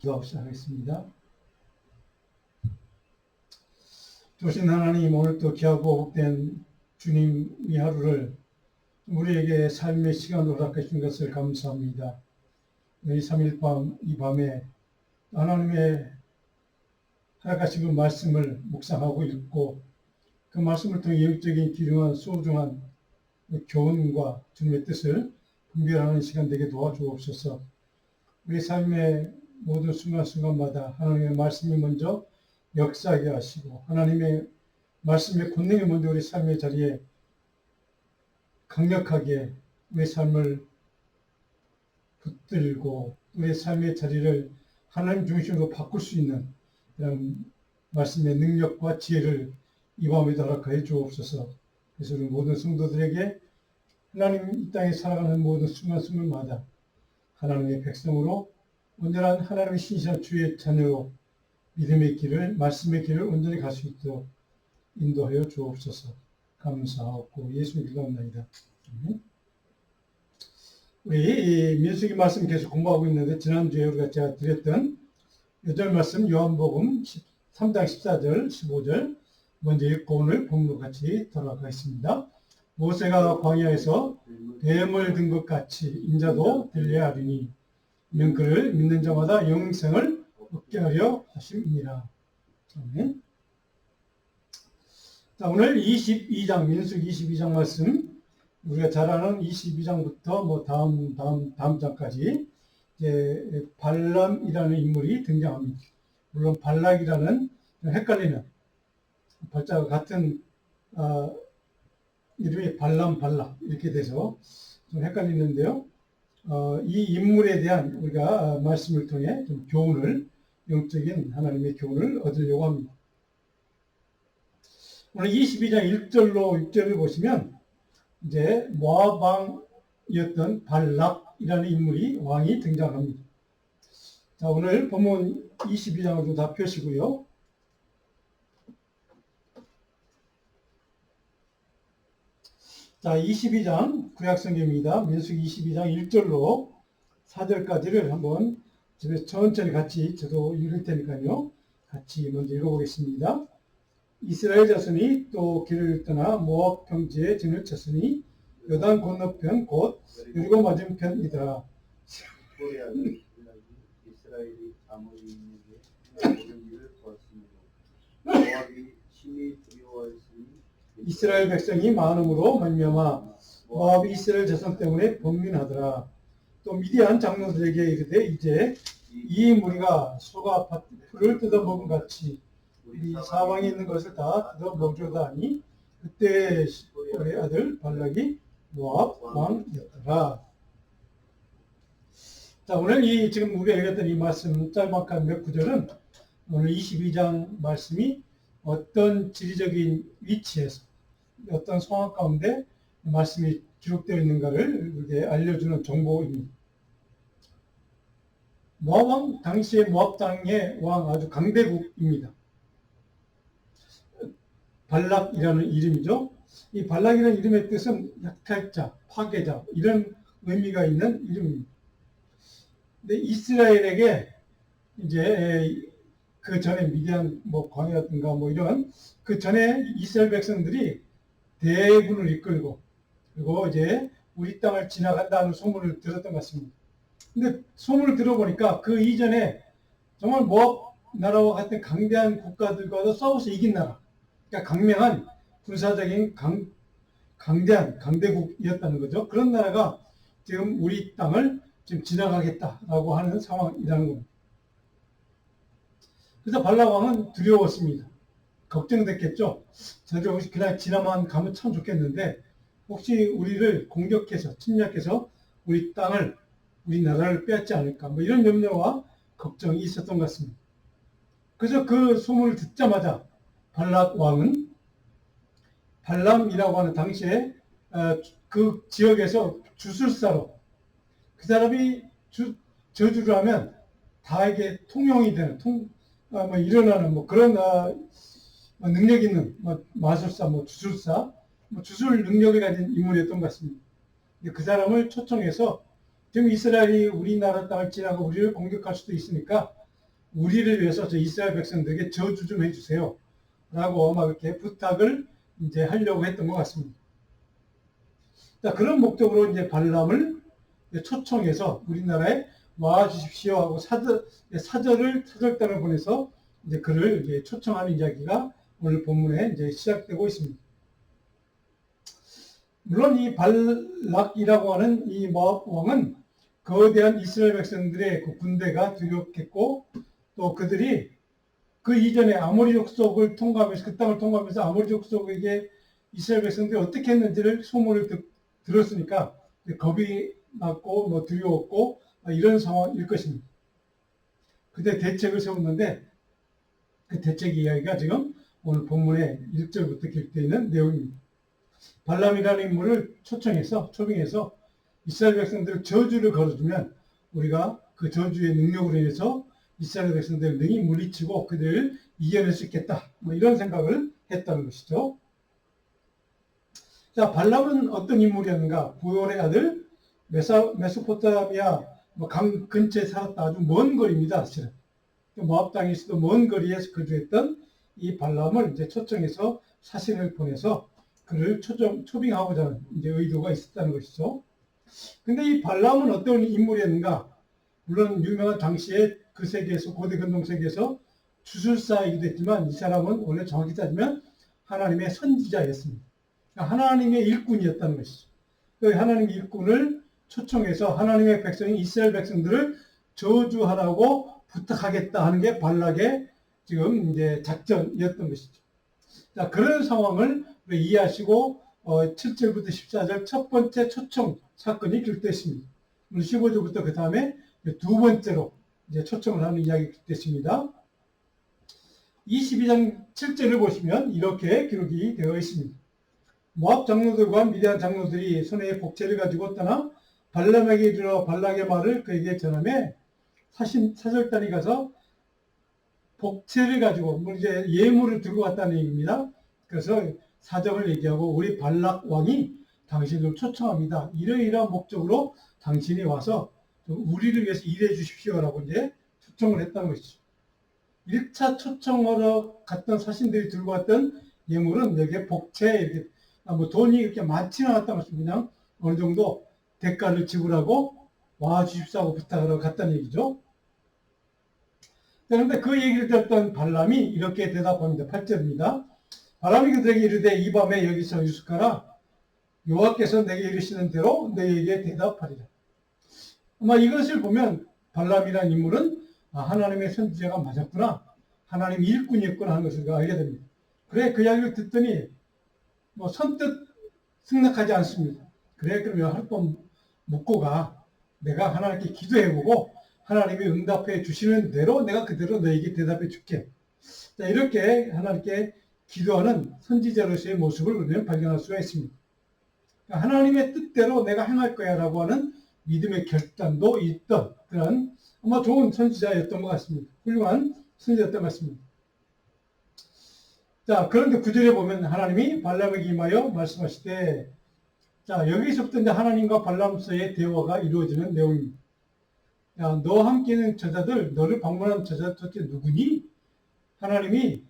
기도하고 시작하겠습니다. 주신 하나님, 오늘도 귀하고 복된 주님 이 하루를 우리에게 삶의 시간으로 허락해 주신 것을 감사합니다. 이 3일 밤, 이 밤에 하나님의 허락하신 그 말씀을 묵상하고 읽고 그 말씀을 통해 영적인 귀중한 소중한 교훈과 주님의 뜻을 분별하는 시간 되게 도와주옵소서. 우리 삶의 모든 순간순간마다 하나님의 말씀이 먼저 역사하게 하시고 하나님의 말씀의 권능이 먼저 우리 삶의 자리에 강력하게 우리 삶을 붙들고 우리 삶의 자리를 하나님 중심으로 바꿀 수 있는 그런 말씀의 능력과 지혜를 이 밤에도 허락하여 주옵소서. 그래서 우리 모든 성도들에게 하나님 이 땅에 살아가는 모든 순간순간마다 하나님의 백성으로 온전한 하나님의 신실한 주의 자녀로 믿음의 길을, 말씀의 길을 온전히 갈 수 있도록 인도하여 주옵소서. 감사하고 예수님 기도합니다. 우리 민수기 말씀 계속 공부하고 있는데 지난주에 우리가 제가 드렸던 8절 말씀 요한복음 3장 14절 15절 먼저 읽고 오늘 본문으로 같이 돌아가겠습니다. 모세가 광야에서 뱀을 든 것 같이 인자도 들려야 하리니 이는 그를 믿는 자마다 영생을 얻게 하려 하심이니라. 아멘. 자, 오늘 22장 민수기 22장 말씀 우리가 잘 아는 22장부터 뭐 다음 장까지 이제 발람이라는 인물이 등장합니다. 물론 발락이라는 헷갈리는 발자가 같은 이름이 발락 이렇게 돼서 좀 헷갈리는데요. 이 인물에 대한 우리가 말씀을 통해 좀 교훈을 영적인 하나님의 교훈을 얻으려고 합니다. 오늘 22장 1절로 6절을 보시면 이제 모압 왕이었던 발락이라는 인물이 왕이 등장합니다. 자, 오늘 본문 22장을 좀 다 펴시고요. 자, 22장 구약성경입니다. 민수기 22장 1절로 4절까지를 한번 집에서 천천히 같이 저도 읽을 테니까요. 같이 먼저 읽어보겠습니다. 이스라엘 자손이 또 길을 떠나 모압 평지에 진을 쳤으니 요단 건너편 곧 여리고 맞은편이더라. 이스라엘이 아모리인에게 모든 일을 보았으므로 모압이 심히 두려워했으니 이스라엘 백성이 많음으로 말미암아 모압이 이스라엘 자손 때문에 번민하더라. 또 미디안 장로들에게 이르되 이제 이 무리가 소가 풀을 뜯어먹은 같이 우리 사방에 있는 것을 다 뜯어먹으려다 하니 그때 시볼의 아들 발락이 모압 왕이었더라. 자, 오늘 지금 우리가 읽었던 이 말씀 짤막한 몇 구절은 오늘 22장 말씀이 어떤 지리적인 위치에서 어떤 상황 가운데 말씀이 기록되어 있는가를 우리에게 알려주는 정보입니다. 모압 왕, 당시의 모압 땅의 왕 아주 강대국입니다. 발락이라는 이름이죠. 이 발락이라는 이름의 뜻은 약탈자, 파괴자 이런 의미가 있는 이름입니다. 근데 이스라엘에게 이제 그 전에 미디안 광야라든가 이런 그 전에 이스라엘 백성들이 대군을 이끌고 그리고 이제 우리 땅을 지나간다는 소문을 들었던 것 같습니다. 근데 소문을 들어보니까 그 이전에 정말 모압 나라와 같은 강대한 국가들과도 싸워서 이긴 나라, 그러니까 강명한 군사적인 강대한 강대국이었다는 거죠. 그런 나라가 지금 우리 땅을 지금 지나가겠다라고 하는 상황이라는 겁니다. 그래서 발락 왕은 두려웠습니다. 걱정됐겠죠. 저도 혹시 그냥 지나만 가면 참 좋겠는데 혹시 우리를 공격해서 침략해서 우리 땅을 우리 나라를 빼앗지 않을까 이런 염려와 걱정이 있었던 것 같습니다. 그래서 그 소문을 듣자마자 발락 왕은 발람이라고 하는 당시에 그 지역에서 주술사로 그 사람이 저주를 하면 다에게 통용이 되는 일어나는 그런 능력 있는 마술사, 주술사, 주술 능력을 가진 인물이었던 것 같습니다. 그 사람을 초청해서 지금 이스라엘이 우리나라 땅을 지나고 우리를 공격할 수도 있으니까 우리를 위해서 저 이스라엘 백성들에게 저주 좀 해주세요. 라고 막 이렇게 부탁을 이제 하려고 했던 것 같습니다. 자, 그런 목적으로 이제 발람을 초청해서 우리나라에 와 주십시오 하고 사절단을 보내서 이제 그를 이제 초청하는 이야기가 오늘 본문에 이제 시작되고 있습니다. 물론 이 발락이라고 하는 이 모압 왕은 거대한 이스라엘 백성들의 그 군대가 두렵겠고 또 그들이 그 이전에 아모리 족속을 통과하면서 그 땅을 통과하면서 아모리 족속에게 이스라엘 백성들이 어떻게 했는지를 소문을 들었으니까 겁이 났고 뭐 두려웠고 이런 상황일 것입니다. 그때 대책을 세웠는데 그 대책 이야기가 지금 오늘 본문의 1절부터 기록되어 있는 내용입니다. 발람이라는 인물을 초빙해서 이스라엘 백성들 저주를 걸어주면 우리가 그 저주의 능력으로 인해서 이스라엘 백성들을 능히 물리치고 그들을 이겨낼 수 있겠다. 뭐 이런 생각을 했다는 것이죠. 자, 발람은 어떤 인물이었는가? 부올의 아들 메소포타미아 강 근처에 살았다. 아주 먼 거리입니다. 사실은. 모압 땅에서도 먼 거리에서 거주했던 이 발람을 이제 초청해서 사신을 보내서 그를 초빙하고자 하는 이제 의도가 있었다는 것이죠. 근데 이 발람은 어떤 인물이었는가? 물론 유명한 당시에 그 세계에서 고대 근동 세계에서 주술사이기도 했지만 이 사람은 원래 정확히 따지면 하나님의 선지자였습니다. 하나님의 일꾼이었다는 것이죠. 그 하나님의 일꾼을 초청해서 하나님의 백성인 이스라엘 백성들을 저주하라고 부탁하겠다 하는 게 발락의 지금 이제 작전이었던 것이죠. 자, 그런 상황을 이해하시고 7절부터 14절 첫 번째 초청 사건이 기록됐습니다. 15절부터 그 다음에 두 번째로 이제 초청을 하는 이야기가 기록됐습니다. 22장 7절을 보시면 이렇게 기록이 되어 있습니다. 모압 장로들과 미디안 장로들이 손에 복채를 가지고 떠나 발람에게 이르러 발락의 말을 그에게 전하매 사절단이 가서 복채를 가지고 이제 예물을 들고 왔다는 얘기입니다. 그래서 사정을 얘기하고 우리 발락 왕이 당신을 초청합니다. 이러이러한 목적으로 당신이 와서 우리를 위해서 일해 주십시오라고 이제 초청을 했다는 것이죠. 1차 초청하러 갔던 사신들이 들고 왔던 예물은 여기에 복채 이렇게 뭐 돈이 이렇게 많지는 않았다는 것입니다. 그냥 어느 정도 대가를 지불하고 와 주십시오 부탁하러 갔다는 얘기죠. 그런데 그 얘기를 들었던 발람이 이렇게 대답합니다. 8절입니다. 발람이 그들에게 이르되 이 밤에 여기서 유숙하라. 여호와께서 내게 이르시는 대로 너희에게 대답하리라. 아마 이것을 보면 발람이라는 인물은 하나님의 선지자가 맞았구나. 하나님 일꾼이었구나 하는 것을 알게 됩니다. 그래 그 이야기를 듣더니 뭐 선뜻 승낙하지 않습니다. 그래 그러면 하룻밤 묵고 가. 내가 하나님께 기도해보고 하나님이 응답해 주시는 대로 내가 그대로 너에게 대답해 줄게. 자, 이렇게 하나님께 기도하는 선지자로서의 모습을 우리는 발견할 수가 있습니다. 그러니까 하나님의 뜻대로 내가 행할 거야 라고 하는 믿음의 결단도 있던 그런 아마 좋은 선지자였던 것 같습니다. 훌륭한 선지자였던 것 같습니다. 자, 그런데 9절에 보면 하나님이 발람에게 임하여 말씀하시되 자, 여기서부터 이제 하나님과 발람 사이의 대화가 이루어지는 내용입니다. 야, 너와 함께 있는 저자들, 너를 방문한 저자들 도대체 누구니? 하나님이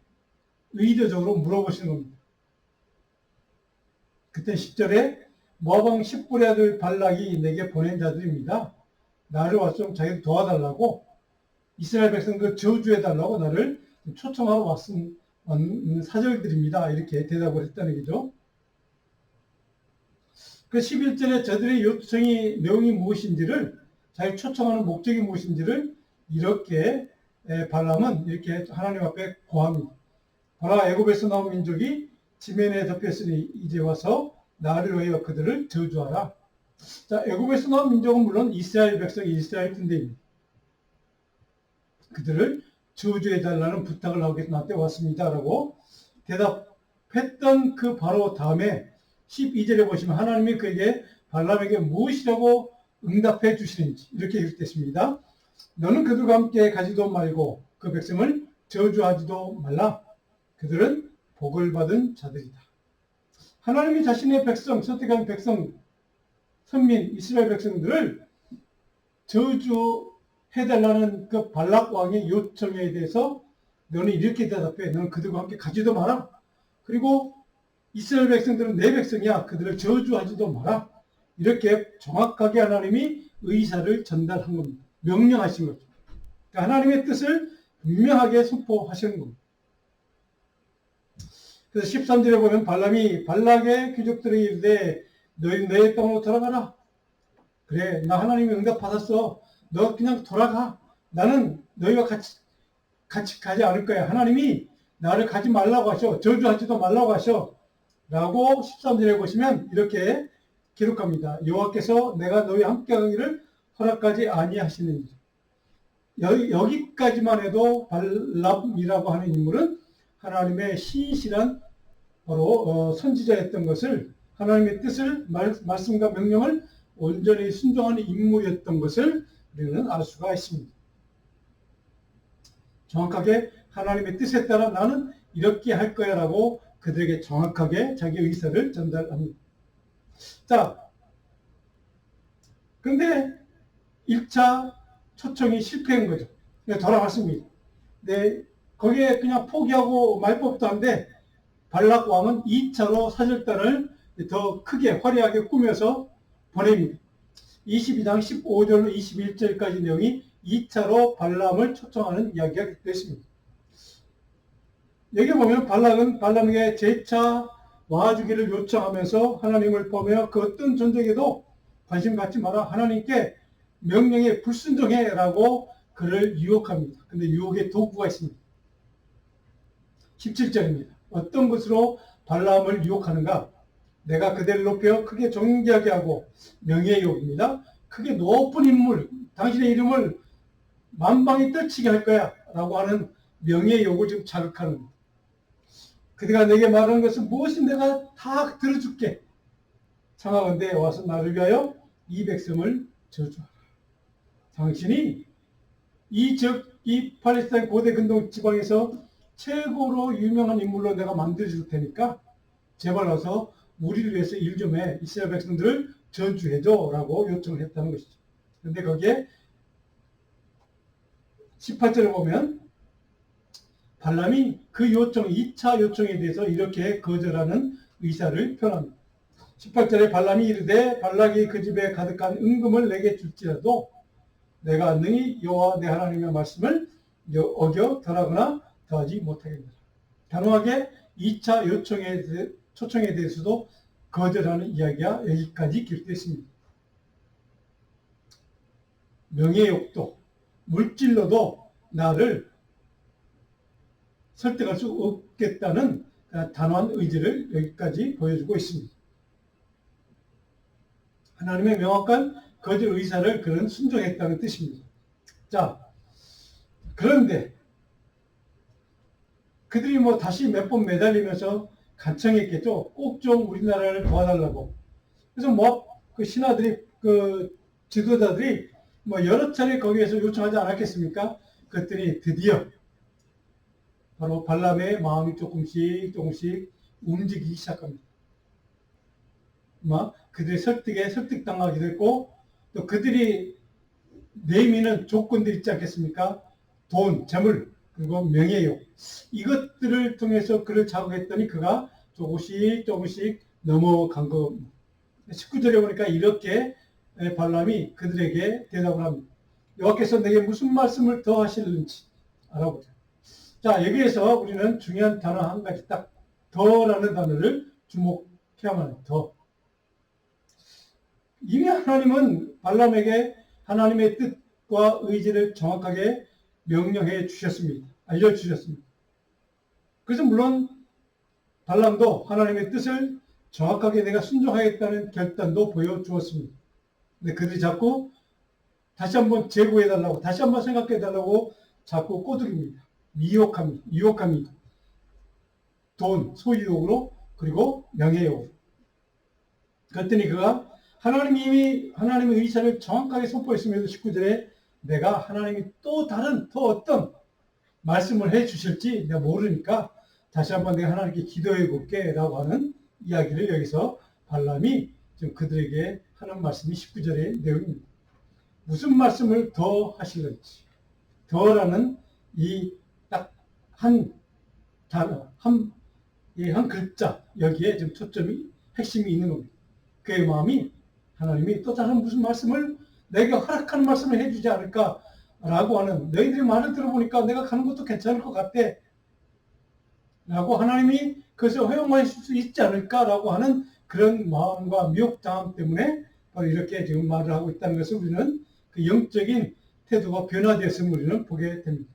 의도적으로 물어보시는 겁니다. 그때 10절에 모압왕 십불의 아들 발락이 내게 보낸 자들입니다. 나를 와서 좀 자기를 도와달라고 이스라엘 백성들 저주해달라고 나를 초청하러 왔은 사절들입니다. 이렇게 대답을 했다는 얘기죠. 그 11절에 저들의 요청이 내용이 무엇인지를 자기 초청하는 목적이 무엇인지를 이렇게 발람은 이렇게 하나님 앞에 고합니다. 바라 애굽에서 나온 민족이 지면에 덮였으니 이제 와서 나를 위하여 그들을 저주하라. 자, 애굽에서 나온 민족은 물론 이스라엘 백성, 이스라엘 군대입니다. 그들을 저주해달라는 부탁을 하고 나한테 왔습니다라고 대답했던 그 바로 다음에 12절에 보시면 하나님이 그에게 발람에게 무엇이라고 응답해 주시는지 이렇게 기록됐습니다. 너는 그들과 함께 가지도 말고 그 백성을 저주하지도 말라. 그들은 복을 받은 자들이다. 하나님이 자신의 백성, 선택한 백성, 선민, 이스라엘 백성들을 저주하지 해달라는 그 발락 왕의 요청에 대해서 너는 이렇게 대답해. 너는 그들과 함께 가지도 마라. 그리고 이스라엘 백성들은 내 백성이야. 그들을 저주하지도 마라. 이렇게 정확하게 하나님이 의사를 전달한 겁니다. 명령하신 거죠. 그러니까 하나님의 뜻을 분명하게 선포하시는 겁니다. 그래서 13절에 보면 발람이 발락의 귀족들에게 이르되 너희 내 땅으로 돌아가라. 그래, 나 하나님의 응답 받았어. 너 그냥 돌아가. 나는 너희와 같이 가지 않을 거야. 하나님이 나를 가지 말라고 하셔. 저주하지도 말라고 하셔. 라고 13절에 보시면 이렇게 기록합니다. 여호와께서 내가 너희와 함께 가기를 허락하지 아니하시는지. 여기까지만 해도 발람이라고 하는 인물은 하나님의 신실한 바로 선지자였던 것을, 하나님의 뜻을 말씀과 명령을 온전히 순종하는 인물이었던 것을 우리는 알 수가 있습니다. 정확하게 하나님의 뜻에 따라 나는 이렇게 할 거야 라고 그들에게 정확하게 자기 의사를 전달합니다. 자, 그런데 1차 초청이 실패한 거죠. 돌아갔습니다. 네, 거기에 그냥 포기하고 말법도 한데 발락 왕은 2차로 사절단을 더 크게 화려하게 꾸며서 보냅니다. 22장 15절로 21절까지 내용이 2차로 발람을 초청하는 이야기가 됐습니다. 여기 보면 발락은 발람에게 재차 와주기를 요청하면서 하나님을 범하여 그 어떤 전쟁에도 관심 갖지 마라. 하나님께 명령에 불순종해 라고 그를 유혹합니다. 근데 유혹의 도구가 있습니다. 17절입니다. 어떤 것으로 발람을 유혹하는가? 내가 그대를 높여 크게 존귀하게 하고 명예의 욕입니다. 크게 높은 인물, 당신의 이름을 만방에 떨치게 할 거야 라고 하는 명예의 욕을 지금 자극하는 겁니다. 그대가 내게 말하는 것은 무엇이 내가 다 들어줄게. 청하건대 와서 나를 위하여 이 백성을 저주하라. 당신이 이 팔레스타인 고대 근동 지방에서 최고로 유명한 인물로 내가 만들어줄 테니까 제발 와서 우리를 위해서 일 좀 해. 이스라엘 백성들을 저주해줘 라고 요청을 했다는 것이죠. 그런데 거기에 18절을 보면 발람이 그 요청, 2차 요청에 대해서 이렇게 거절하는 의사를 표현합니다. 18절에 발람이 이르되 발락이 그 집에 가득한 은금을 내게 줄지라도 내가 능히 여호와 내 하나님의 말씀을 어겨 덜하거나 더하지 못하겠느라. 단호하게 2차 초청에 대해서도 거절하는 이야기가 여기까지 기록되어 있습니다. 명예욕도 물질로도 나를 설득할 수 없겠다는 단호한 의지를 여기까지 보여주고 있습니다. 하나님의 명확한 거절 의사를 그는 순종했다는 뜻입니다. 자, 그런데 그들이 다시 몇 번 매달리면서 간청했겠죠. 꼭 좀 우리나라를 도와달라고. 그래서 그 신하들이, 그 지도자들이 여러 차례 거기에서 요청하지 않았겠습니까? 그랬더니 드디어 바로 발람의 마음이 조금씩 움직이기 시작합니다. 그들의 설득에 설득당하기도 했고, 또 그들이 내미는 조건들 있지 않겠습니까? 돈, 재물, 그리고 명예욕. 이것들을 통해서 그를 자극했더니 그가 조금씩 넘어간 겁니다. 19절에 보니까 이렇게 발람이 그들에게 대답을 합니다. 여호와께서 내게 무슨 말씀을 더 하실는지 알아보자. 자, 여기에서 우리는 중요한 단어 한 가지 딱 더라는 단어를 주목해야만 해요. 더. 이미 하나님은 발람에게 하나님의 뜻과 의지를 정확하게 명령해 주셨습니다. 알려주셨습니다. 그래서 물론 발람도 하나님의 뜻을 정확하게 내가 순종하겠다는 결단도 보여주었습니다. 근데 그들이 자꾸 다시 한번 재고해달라고, 다시 한번 생각해달라고 자꾸 꼬드깁니다. 유혹합니다. 돈, 소유욕으로, 그리고 명예욕으로. 그랬더니 그가 하나님이 이미 하나님의 의사를 정확하게 선포했음에도 19절에 내가 하나님이 또 다른 더 어떤 말씀을 해 주실지 내가 모르니까 다시 한번 내가 하나님께 기도해 볼게 라고 하는 이야기를 여기서 발람이 지금 그들에게 하는 말씀이 19절의 내용입니다. 무슨 말씀을 더 하실런지. 더라는 이 딱 한 단어, 이 한 글자, 여기에 지금 초점이, 핵심이 있는 겁니다. 그의 마음이 하나님이 또 다른 무슨 말씀을 내게 허락하는 말씀을 해주지 않을까라고 하는, 너희들이 말을 들어보니까 내가 가는 것도 괜찮을 것 같아 라고 하나님이 그것을 허용하실 수 있지 않을까라고 하는 그런 마음과 미혹당함 때문에 바로 이렇게 지금 말을 하고 있다는 것을 우리는 그 영적인 태도가 변화되었음을 우리는 보게 됩니다.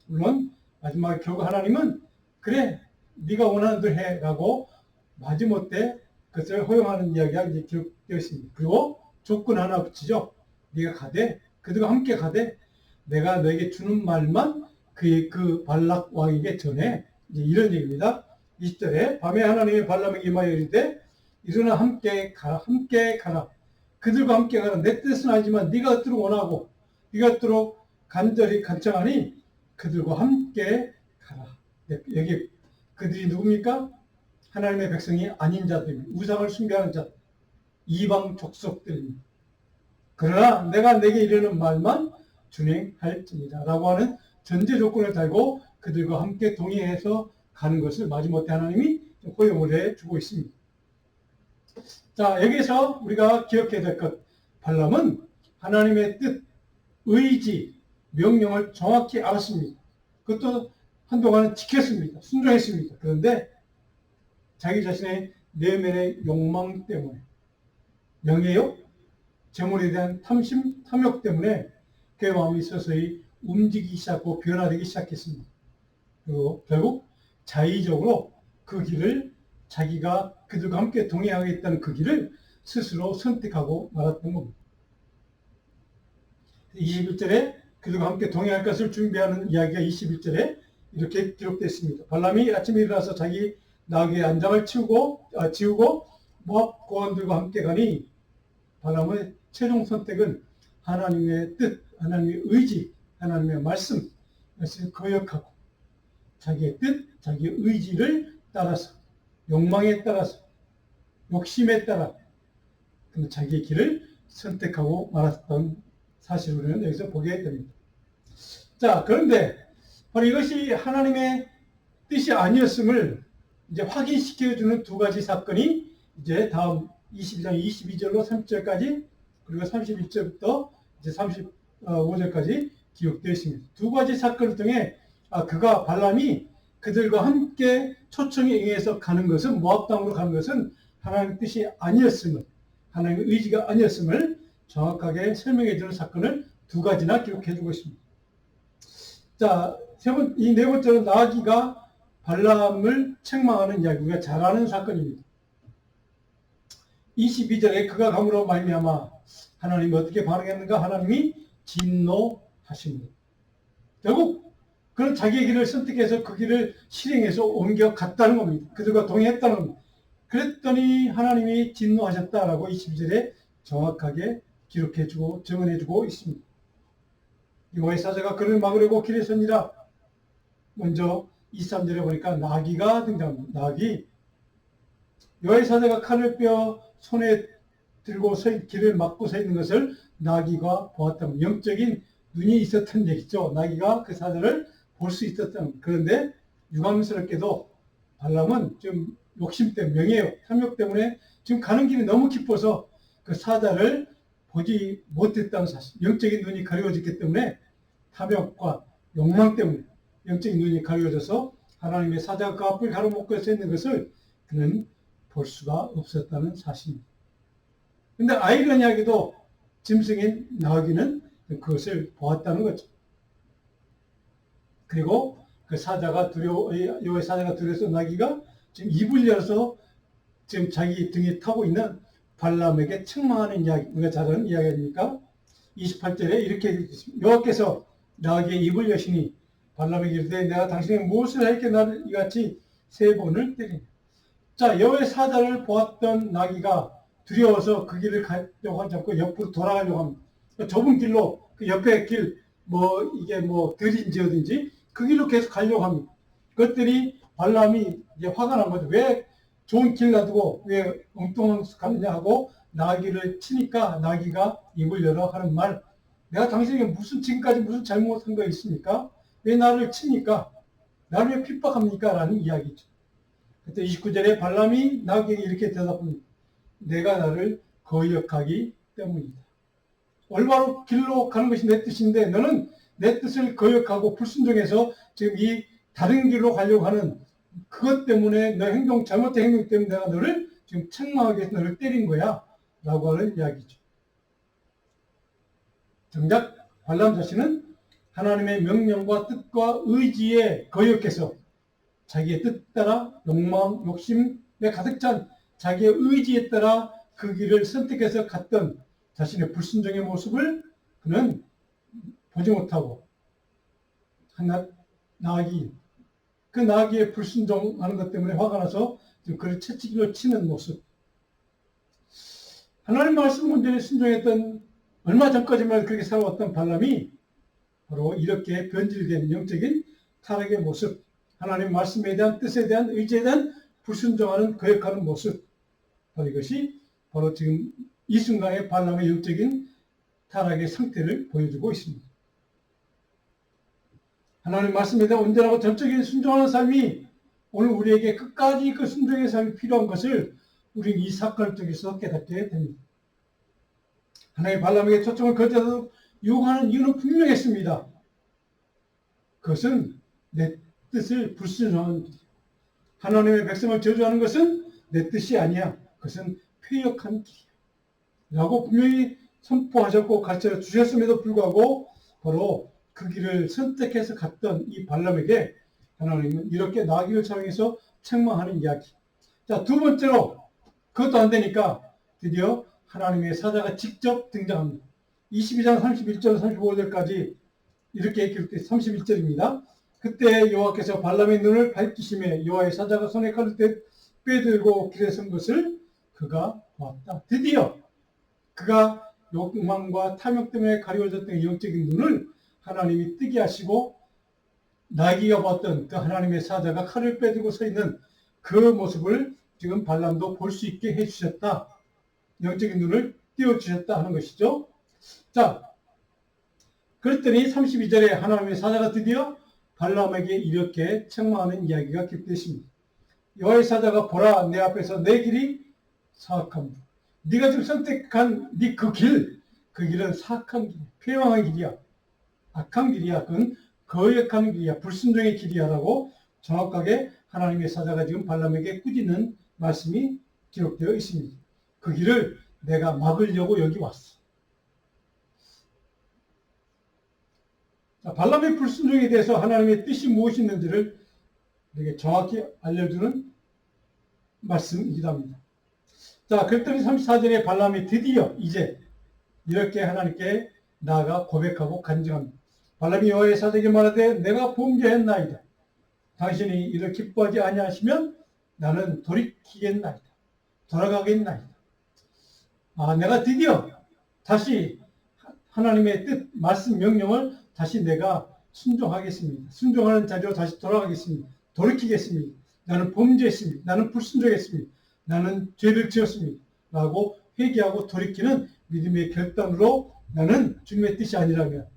물론 마지막에 결국 하나님은 그래 네가 원하는 대로 해라고 마지못해 그것을 허용하는 이야기가 이제 기록되어 있습니다. 그리고 조건 하나 붙이죠. 네가 가되 그들과 함께 가되 내가 너에게 주는 말만 그 발락 왕에게 전해. 이제 이런 얘기입니다. 20절에 밤에 하나님이 발람에게 임하여 이르되 일어나 함께 가라 함께 가라 그들과 함께 가라 내 뜻은 아니지만 네가 그토록 원하고 네가 그토록 간절히 간청하니 그들과 함께 가라. 여기 그들이 누굽니까? 하나님의 백성이 아닌 자들입니다. 우상을 숭배하는 자들, 이방 족속들입니다. 그러나 내가 내게 이르는 말만 준행할지니라 라고 하는 전제 조건을 달고 그들과 함께 동의해서 가는 것을 마지못해 하나님이 허용을 해주고 있습니다. 자, 여기서 우리가 기억해야 될 것, 발람은 하나님의 뜻, 의지, 명령을 정확히 알았습니다. 그것도 한동안은 지켰습니다. 순종했습니다. 그런데 자기 자신의 내면의 욕망 때문에, 명예욕, 재물에 대한 탐심, 탐욕 때문에 그의 마음이 서서히 움직이기 시작하고 변화되기 시작했습니다. 그리고 결국 자의적으로 그 길을 자기가 그들과 함께 동행하겠다는 그 길을 스스로 선택하고 말았던 겁니다. 21절에 그들과 함께 동행할 것을 준비하는 이야기가 21절에 이렇게 기록되어 있습니다. 발람이 아침에 일어나서 자기 나귀의 안장을 지우고 모압 고원들과 함께 가니 발람의 최종 선택은 하나님의 뜻, 하나님의 의지, 하나님의 말씀, 것을 거역하고 자기의 뜻, 자기의 의지를 따라서 욕망에 따라서 욕심에 따라 자기의 길을 선택하고 말았던 사실을 우리는 여기서 보게 됩니다. 자, 그런데 바로 이것이 하나님의 뜻이 아니었음을 이제 확인시켜주는 두 가지 사건이 이제 다음 22장 22절로 30절까지 그리고 31절부터 이제 35절까지 기록되어 있습니다. 두 가지 사건을 통해 그가 발람이 그들과 함께 초청에 의해서 가는 것은 모압 땅으로 가는 것은 하나님의 뜻이 아니었음을, 하나님의 의지가 아니었음을 정확하게 설명해 주는 사건을 두 가지나 기록해 주고 있습니다. 자, 이 네 번째는 나귀가 발람을 책망하는 이야기, 우리가 잘 아는 사건입니다. 22절에 그가 감으로 말미암아 하나님이 어떻게 반응했는가? 하나님이 진노하십니다. 결국 그는 자기의 길을 선택해서 그 길을 실행해서 옮겨갔다는 겁니다. 그들과 동행했다는 겁니다. 그랬더니 하나님이 진노하셨다라고 22절에 정확하게 기록해주고 증언해주고 있습니다. 여호와의 사자가 그를 막으려고 길에 서니라. 먼저 23절에 보니까 나귀가 등장합니다. 나귀. 여호와의 사자가 칼을 빼어 손에 들고 길을 막고 서 있는 것을 나귀가 보았다면 영적인 눈이 있었던 얘기죠. 나귀가 그 사자를 볼 수 있었던. 그런데 유감스럽게도 발람은 좀 욕심 때문에, 명예욕, 탐욕 때문에 지금 가는 길이 너무 깊어서 그 사자를 보지 못했다는 사실. 영적인 눈이 가려워졌기 때문에 탐욕과 욕망 때문에 영적인 눈이 가려워져서 하나님의 사자가 그 앞을 가로막고 서 있는 것을 그는 볼 수가 없었다는 사실입니다. 근데 아이러니하게도 짐승인 나귀는 그것을 보았다는 거죠. 그리고 그 사자가 여호와의 사자가 두려워서 나귀가 지금 입을 열어서 지금 자기 등에 타고 있는 발람에게 책망하는 이야기, 우리가 잘 아는 이야기 아닙니까? 28절에 이렇게 읽습니다. 여호와께서 나귀의 입을 여시니 발람에게 이르되 내가 당신에게 무엇을 하였기에 나를 이같이 3번을 때리냐. 자, 여호와의 사자를 보았던 나귀가 두려워서 그 길을 가려고 하지 않고 옆으로 돌아가려고 합니다. 좁은 길로 그 옆에 길, 이게 들인지 어딘지 그 길로 계속 가려고 합니다. 그것들이 발람이 이제 화가 난 거죠. 왜 좋은 길 놔두고 왜 엉뚱한 수 가느냐 하고 나귀를 치니까 나귀가 입을 열어 하는 말, 내가 당신에게 무슨 지금까지 무슨 잘못한 거 있습니까? 왜 나를 칩니까? 나를 왜 핍박합니까? 라는 이야기죠. 그때 29절에 발람이 나에게 이렇게 대답합니다. 내가 나를 거역하기 때문이다. 올바로 길로 가는 것이 내 뜻인데 너는 내 뜻을 거역하고 불순종해서 지금 이 다른 길로 가려고 하는 그것 때문에 너 행동, 잘못된 행동 때문에 내가 너를 지금 책망하기 위해서 너를 때린 거야. 라고 하는 이야기죠. 정작 발람 자신은 하나님의 명령과 뜻과 의지에 거역해서 자기의 뜻 따라 욕망, 욕심에 가득 찬 자기의 의지에 따라 그 길을 선택해서 갔던 자신의 불순종의 모습을 그는 보지 못하고 한낱 나귀, 그 나귀의 불순종하는 것 때문에 화가 나서 그를 채찍으로 치는 모습. 하나님 말씀 온전히 순종했던 얼마 전까지만 그렇게 살아왔던 발람이 바로 이렇게 변질된 영적인 타락의 모습, 하나님 말씀에 대한 뜻에 대한 의지에 대한 불순종하는 거역하는 모습, 바로 이것이 바로 지금 이 순간의 발람의 영적인 타락의 상태를 보여주고 있습니다. 하나님 말씀에 대한 온전하고 전적인 순종하는 삶이 오늘 우리에게 끝까지 그 순종의 삶이 필요한 것을 우리는 이 사건을 통해서 깨닫게 됩니다. 하나님 발람에게 초청을 거절하도록 요구하는 이유는 분명했습니다. 그것은 내 뜻을 불순종하는 길이야. 하나님의 백성을 저주하는 것은 내 뜻이 아니야. 그것은 폐역한 길이야. 라고 분명히 선포하셨고 가르쳐 주셨음에도 불구하고 바로 그 길을 선택해서 갔던 이 발람에게 하나님은 이렇게 나귀를 사용해서 책망하는 이야기. 자, 두 번째로 그것도 안 되니까 드디어 하나님의 사자가 직접 등장합니다. 22장 31절 35절까지 이렇게 기록되어 31절입니다. 그때 여호와께서 발람의 눈을 밝히심에 여호와의 사자가 손에 칼을 빼들고 길에 선 것을 그가 보았다. 드디어 그가 욕망과 탐욕 때문에 가려워졌던 영적인 눈을 하나님이 뜨게 하시고 나귀가 봤던 그 하나님의 사자가 칼을 빼들고 서 있는 그 모습을 지금 발람도 볼 수 있게 해주셨다. 영적인 눈을 띄워주셨다 하는 것이죠. 자, 그랬더니 32절에 하나님의 사자가 드디어 발람에게 이렇게 책망하는 이야기가 기록되어 있습니다. 여호와의 사자가 보라 내 앞에서 내 길이 사악합니다. 네가 지금 선택한 네 그 길은 사악한 길이야. 폐왕한 길이야. 악한 길이야. 그건 거역하는 길이야. 불순종의 길이야. 라고 정확하게 하나님의 사자가 지금 발람에게 꾸짖는 말씀이 기록되어 있습니다. 그 길을 내가 막으려고 여기 왔어. 자, 발람의 불순종에 대해서 하나님의 뜻이 무엇이 있는지를 우리에게 정확히 알려주는 말씀이기도 합니다. 자, 그랬더니 34절에 발람이 드디어 이제 이렇게 하나님께 나아가 고백하고 간증합니다. 발람이 여호와의 사자에게 말하되 내가 범죄했나이다. 당신이 이를 기뻐하지 아니하시면 나는 돌이키겠나이다. 돌아가겠나이다. 내가 드디어 다시 하나님의 뜻, 말씀, 명령을 다시 내가 순종하겠습니다. 순종하는 자리로 다시 돌아가겠습니다. 돌이키겠습니다. 나는 범죄했습니다. 나는 불순종했습니다. 나는 죄를 지었습니다. 라고 회개하고 돌이키는 믿음의 결단으로 나는 주님의 뜻이 아니라면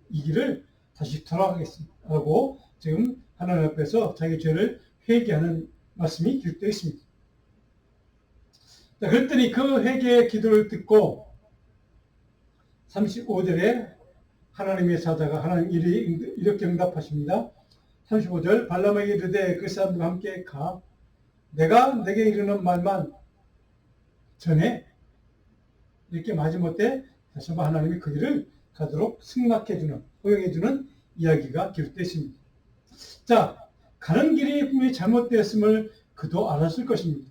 이 길을 다시 돌아가겠습니다. 라고 지금 하나님 앞에서 자기 죄를 회개하는 말씀이 기록되어 있습니다. 자, 그랬더니 그 회개의 기도를 듣고 35절에 하나님의 사자가 하나님 이렇게 응답하십니다. 35절 발람에게 이르되 그 사람들과 함께 가 내가 내게 이르는 말만 전해 이렇게 마지못해 다시 한번 하나님이 그 길을 가도록 승낙해주는 허용해주는 이야기가 기록되어 있습니다. 자, 가는 길이 분명히 잘못되었음을 그도 알았을 것입니다.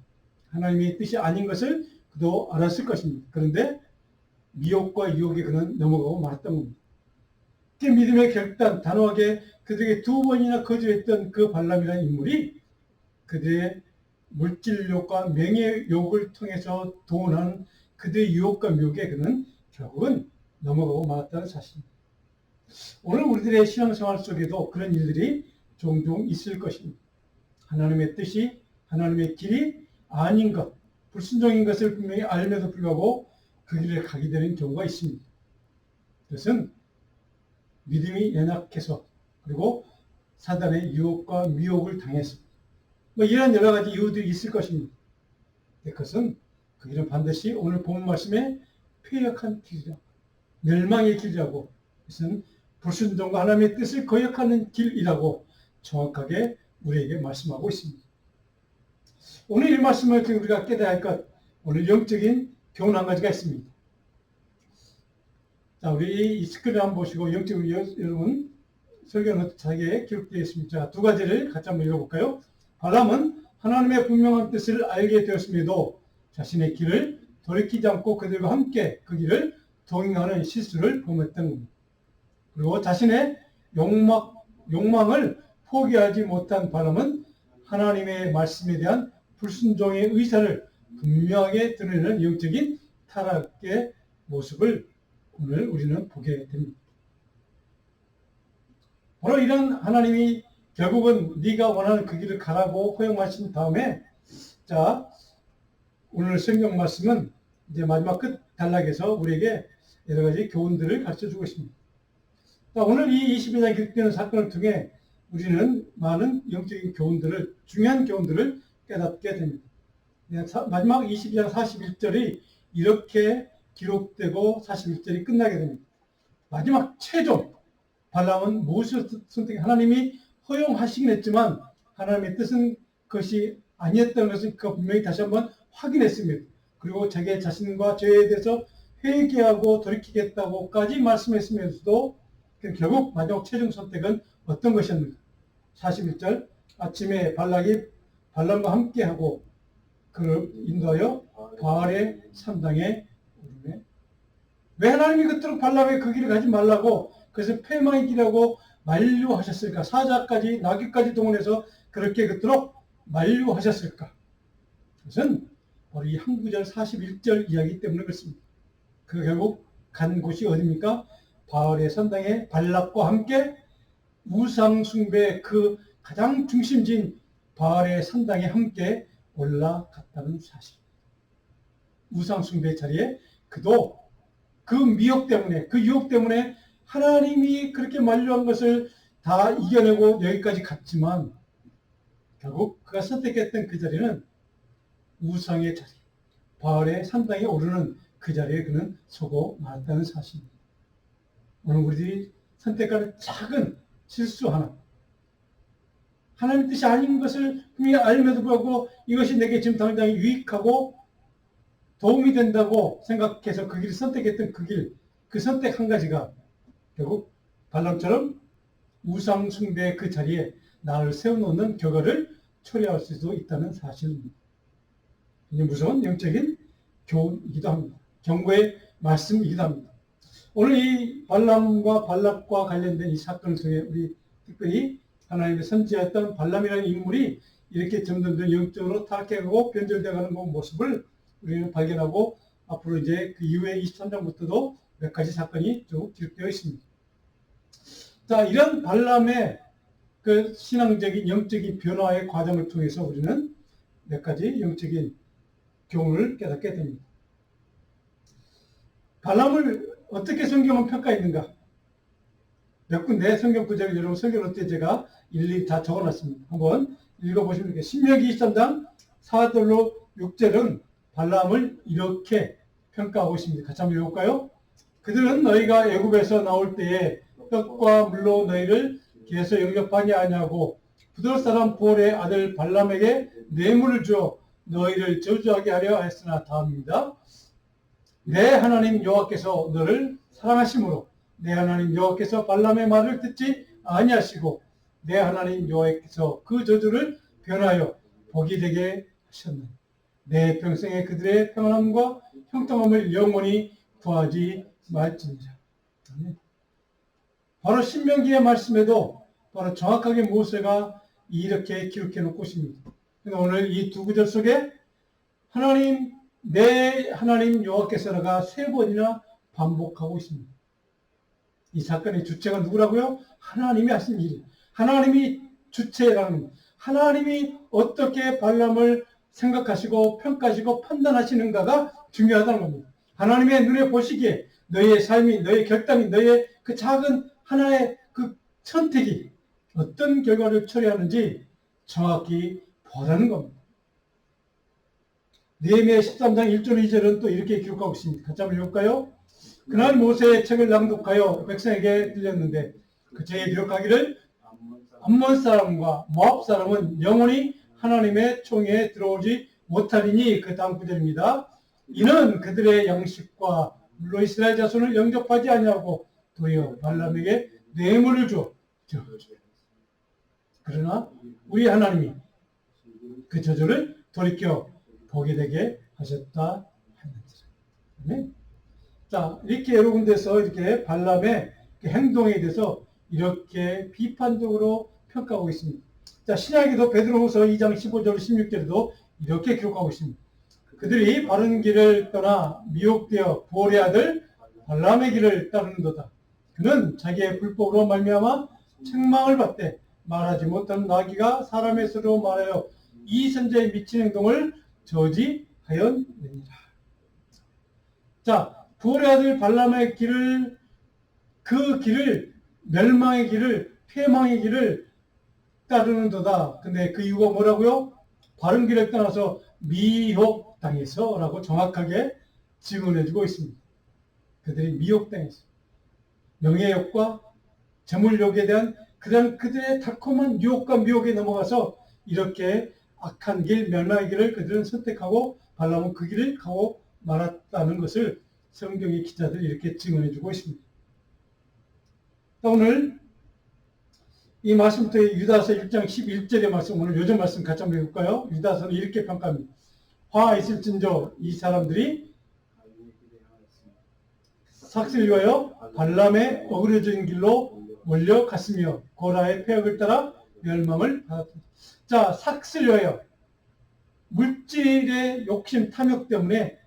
하나님의 뜻이 아닌 것을 그도 알았을 것입니다. 그런데 미혹과 유혹에 그는 넘어가고 말았던 겁니다. 그 믿음의 결단, 단호하게 그들에게 두 번이나 거절했던 그 발람이라는 인물이 그들의 물질욕과 명예욕을 통해서 동원하는 그들의 유혹과 미혹에 그는 결국은 넘어가고 말았다는 사실입니다. 오늘 우리들의 신앙생활 속에도 그런 일들이 종종 있을 것입니다. 하나님의 뜻이, 하나님의 길이 아닌 것, 불순종인 것을 분명히 알면서 불구하고 그 길을 가게 되는 경우가 있습니다. 그것은 믿음이 연약해서 그리고 사단의 유혹과 미혹을 당해서 뭐 이런 여러 가지 이유들이 있을 것입니다. 그것은 그 길은 반드시 오늘 본 말씀에 폐역한 길이라 멸망의 길이라고 그것은 불순종과 하나님의 뜻을 거역하는 길이라고 정확하게 우리에게 말씀하고 있습니다. 오늘 이 말씀을 통해 우리가 깨달아야 할 것, 오늘 영적인 교훈 한 가지가 있습니다. 자, 우리 이 스크린 한번 보시고 영적으로 여러분 설교는 자기에 기록되어 있습니다. 자, 두 가지를 같이 한번 읽어볼까요? 발람은 하나님의 분명한 뜻을 알게 되었음에도 자신의 길을 돌이키지 않고 그들과 함께 그 길을 동행하는 실수를 범했던 겁니다. 그리고 자신의 욕망을 포기하지 못한 발람은 하나님의 말씀에 대한 불순종의 의사를 분명하게 드러내는 영적인 타락의 모습을 오늘 우리는 보게 됩니다. 바로 이런 하나님이 결국은 네가 원하는 그 길을 가라고 허용하신 다음에 자 오늘 성경 말씀은 이제 마지막 끝 단락에서 우리에게 여러 가지 교훈들을 가르쳐주고 있습니다. 자, 오늘 이 22장 기록되는 사건을 통해 우리는 많은 영적인 교훈들을 중요한 교훈들을 깨닫게 됩니다. 마지막 22장 41절이 이렇게 기록되고 41절이 끝나게 됩니다. 마지막 최종 발람은 무엇을 선택해 하나님이 허용하시긴 했지만 하나님의 뜻은 그것이 아니었다는 것을 그가 분명히 다시 한번 확인했습니다. 그리고 자기 자신과 죄에 대해서 회개하고 돌이키겠다고까지 말씀했으면서도 결국 마지막 최종 선택은 어떤 것이었는가? 41절 아침에 발람과 함께하고 그를 인도하여 바알의 산당에 오르매 왜 하나님이 그토록 발람의 그 길을 가지 말라고 그것을 패망의 길이라고 만류하셨을까? 사자까지 나귀까지 동원해서 그렇게 그토록 만류하셨을까? 그것은 바로 이 한 구절 41절 이야기 때문에 그렇습니다. 그 결국 간 곳이 어디입니까? 바알의 산당에 발락과 함께 우상 숭배의 그 가장 중심지인 바알의 산당에 함께 올라갔다는 사실. 우상 숭배 자리에 그도 그 미혹 때문에 그 유혹 때문에 하나님이 그렇게 만류한 것을 다 이겨내고 여기까지 갔지만 결국 그가 선택했던 그 자리는 우상의 자리, 바알의 산당에 오르는 그 자리에 그는 서고 말았다는 사실입니다. 오늘 우리들이 선택하는 작은 실수 하나, 하나님 뜻이 아닌 것을 분명히 알면서 불구하고 이것이 내게 지금 당장 유익하고 도움이 된다고 생각해서 그 길을 선택했던 그 길, 그 선택 한 가지가 결국 발람처럼 우상 숭배의 그 자리에 나를 세워놓는 결과를 초래할 수도 있다는 사실입니다. 굉장히 무서운 영적인 교훈이기도 합니다. 경고의 말씀이기도 합니다. 오늘 이 발람과 발락과 관련된 이 사건을 통해 우리 특별히 하나님의 선지자였던 발람이라는 인물이 이렇게 점점 영적으로 타락해가고 변절되어가는 그 모습을 우리는 발견하고 앞으로 이제 그 이후에 23장부터도 몇 가지 사건이 쭉 기록되어 있습니다. 자, 이런 발람의 그 신앙적인 영적인 변화의 과정을 통해서 우리는 몇 가지 영적인 교훈을 깨닫게 됩니다. 발람을 어떻게 성경은 평가했는가? 몇 군데 성경 구절을 여러분 성경 때 제가 일일이 다 적어놨습니다. 한번 읽어보시면 되겠습니다. 신명기 23장 4절로 6절은 발람을 이렇게 평가하고 있습니다. 같이 한번 읽어볼까요? 그들은 너희가 애굽에서 나올 때에 떡과 물로 너희를 길에서 영접하지 아니하고 부드러운 사람 보올의 아들 발람에게 뇌물을 주어 너희를 저주하게 하려 했으나 다음입니다. 내 하나님 여호와께서 너를 사랑하심으로 내 하나님 여호와께서 발람의 말을 듣지 아니하시고 내 하나님 여호와께서 그 저주를 변하여 복이 되게 하셨느니 내 평생에 그들의 평안함과 형통함을 영원히 구하지 말지니라. 바로 신명기의 말씀에도 바로 정확하게 모세가 이렇게 기록해 놓고 있습니다. 오늘 이 두 구절 속에 하나님, 내 하나님 여호와께서가 세 번이나 반복하고 있습니다. 이 사건의 주체가 누구라고요? 하나님이 하신 일. 하나님이 주체라는, 하나님이 어떻게 발람을 생각하시고 평가하시고 판단하시는가가 중요하다는 겁니다. 하나님의 눈에 보시기에 너의 삶이, 너의 결단이, 너의 그 작은 하나의 그 선택이 어떤 결과를 초래하는지 정확히 보라는 겁니다. 느헤미야 13장 1절 2절은 또 이렇게 기록하고 있습니다. 같이 한번 읽을까요? 그날 모세의 책을 낭독하여 백성에게 들렸는데 그때에 기록하기를 암몬 사람과 모압 사람은 영원히 하나님의 총에 들어오지 못하리니. 그 다음 구절입니다. 이는 그들의 양식과 물로 이스라엘 자손을 영접하지 아니하고 도리어 발람에게 뇌물을 줘. 그러나 우리 하나님이 그 저주를 돌이켜 보게 되게 하셨다 하는지라. 네? 자, 이렇게 여러 군데서 이렇게 발람의 그 행동에 대해서 이렇게 비판적으로 평가하고 있습니다. 자, 신약에도 베드로후서 2장 15절 16절에도 이렇게 기록하고 있습니다. 그들이 바른 길을 떠나 미혹되어 보올의 아들 발람의 길을 따르는도다. 그는 자기의 불법으로 말미암아 책망을 받되 말하지 못하는 나귀가 사람의 수로 말하여 이 선자의 미친 행동을 저지하였느니라. 자, 부올의 아들 발람의 길을, 그 길을, 멸망의 길을, 패망의 길을 따르는도다. 근데 그 이유가 뭐라고요? 바른 길을 떠나서 미혹당해서 라고 정확하게 증언해주고 있습니다. 그들이 미혹당해서. 명예욕과 재물욕에 대한 그들의 달콤한 유혹과 미혹에 넘어가서 이렇게 악한 길, 멸망의 길을 그들은 선택하고 발람은 그 길을 가고 말았다는 것을 성경의 기자들이 이렇게 증언해주고 있습니다. 오늘 이 말씀부터 유다서 1장 11절의 말씀, 오늘 요즘 말씀 같이 한번 해볼까요? 유다서는 이렇게 평가합니다. 화 있을진저 이 사람들이 삭슬 위하여 발람의 어그러진 길로 몰려갔으며 고라의 폐역을 따라 멸망을 받았다. 자, 삭슬 위하여 물질의 욕심 탐욕 때문에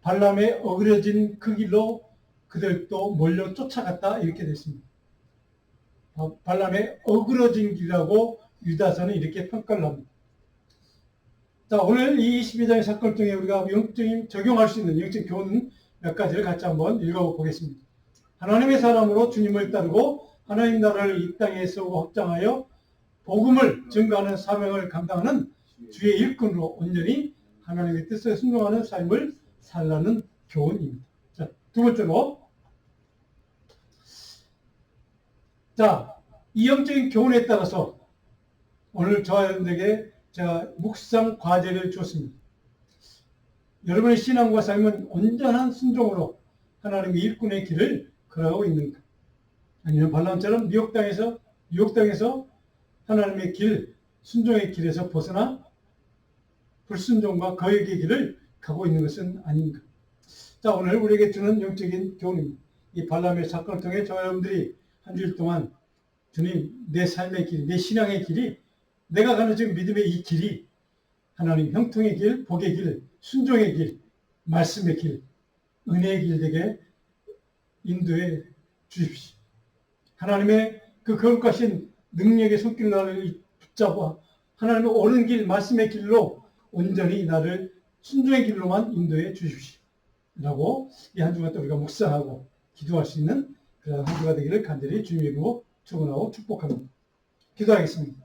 발람의 어그러진 그 길로 그들도 몰려 쫓아갔다 이렇게 됐습니다. 발람의 어그러진 길이라고 유다서는 이렇게 평가를 합니다. 자, 오늘 이 22장의 사건을 통해 우리가 영적인 적용할 수 있는 영적 교훈 몇 가지를 같이 한번 읽어보겠습니다. 하나님의 사람으로 주님을 따르고 하나님 나라를 이 땅에 세우고 확장하여 복음을 증거하는 사명을 감당하는 주의 일꾼으로 온전히 하나님의 뜻에 순종하는 삶을 살라는 교훈입니다. 자, 두 번째로, 자, 이 영적인 교훈에 따라서 오늘 저와 여러분들에게 제가 묵상 과제를 줬습니다. 여러분의 신앙과 삶은 온전한 순종으로 하나님의 일꾼의 길을 걸어가고 있는가? 아니면 발람처럼 유혹당해서 하나님의 길, 순종의 길에서 벗어나 불순종과 거역의 길을 가고 있는 것은 아닌가? 자, 오늘 우리에게 주는 영적인 교훈입니다. 이 발람의 사건을 통해 저와 여러분들이 한 주일 동안 주님, 내 삶의 길, 내 신앙의 길이, 내가 가는 지금 믿음의 이 길이 하나님 형통의 길, 복의 길, 순종의 길, 말씀의 길, 은혜의 길 되게 인도해 주십시오. 하나님의 그 거룩하신 능력의 손길 나를 붙잡아 하나님의 옳은 길, 말씀의 길로 온전히 나를 순종의 길로만 인도해 주십시오. 라고 이 한 주간 또 우리가 묵상하고 기도할 수 있는 그런 한 주가 되기를 간절히 주님의 이름으로 축원하고 축복합니다. 기도하겠습니다.